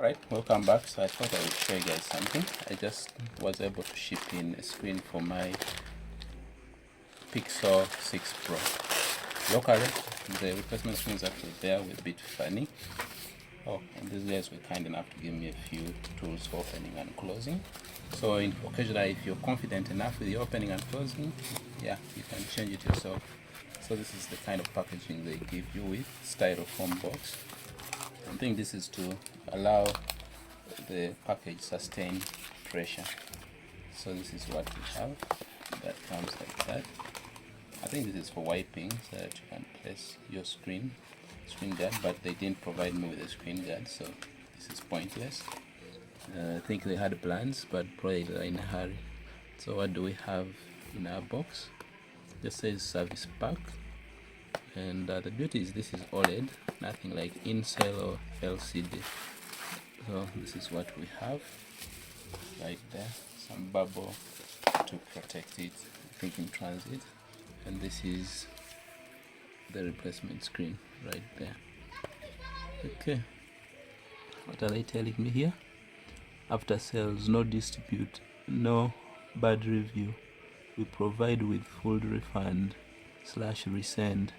Alright, welcome back. So I thought I would show you guys something. I just was able to ship in a screen for my Pixel 6 Pro. Locally, the replacement screen is actually there, with a bit funny. Oh, and these guys were kind enough to give me a few tools for opening and closing. So occasionally, if you're confident enough with the opening and closing, yeah, you can change it yourself. So this is the kind of packaging they give you with styrofoam box. I think this is to allow the package sustain pressure. So this is what we have. That comes like that. I think this is for wiping, so that you can place your screen guard, but they didn't provide me with a screen guard, so this is pointless. I think they had plans, but probably they're in a hurry. So what do we have in our box? Just says service pack, and the beauty is this is OLED, nothing like Incel or LCD. So this is what we have right there. Some bubble to protect it, I think, in transit, and this is the replacement screen right there. Okay, what are they telling me here? After sales, no dispute, no bad review, we provide with full refund / resend.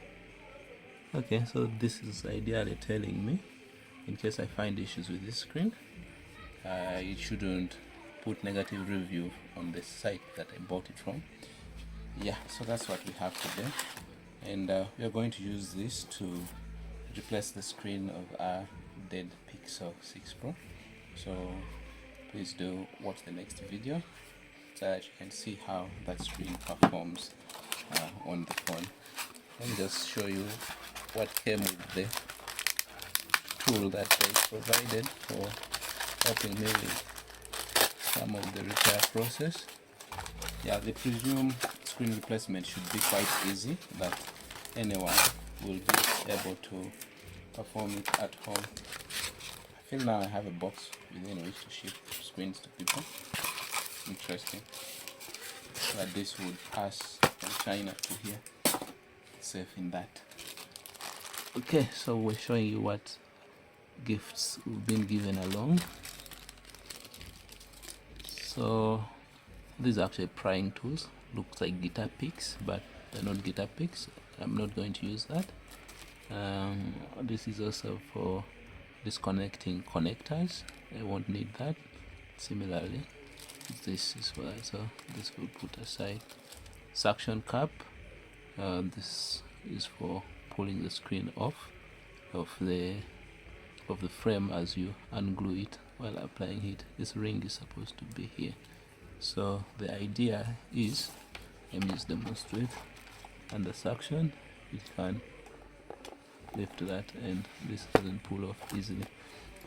Okay, so this is ideally telling me, in case I find issues with this screen, it shouldn't put negative review on the site that I bought it from. Yeah, so that's what we have today, and we are going to use this to replace the screen of our dead Pixel 6 Pro. So please do watch the next video so that you can see how that screen performs on the phone. Let me just show you what came with the tool that they provided for helping me with some of the repair process. Yeah, they presume screen replacement should be quite easy, that anyone will be able to perform it at home. I feel now I have a box within which to ship screens to people. Interesting that this would pass from China to here, safe in that. Okay, so we're showing you what gifts we've been given along. So these are actually prying tools, looks like guitar picks, but they're not guitar picks. I'm not going to use that. This is also for disconnecting connectors. I won't need that. Similarly, this is for that, so this will put aside. Suction cup, this is for pulling the screen off of the frame as you unglue it while applying heat. This ring is supposed to be here. So the idea is, let me just demonstrate. Under suction, you can lift that, and this doesn't pull off easily.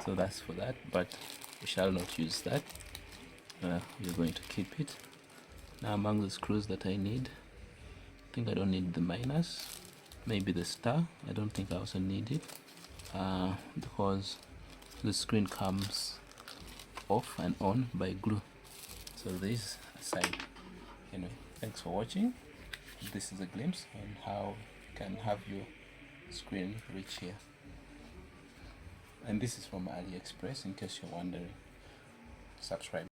So that's for that, but we shall not use that. We're going to keep it. Now, among the screws that I need, I think I don't need the minus, maybe the star. I don't think I also need it, because the screen comes off and on by glue. So this aside. Anyway, thanks for watching. This is a glimpse on how you can have your screen reach here, and this is from AliExpress, in case you're wondering. Subscribe.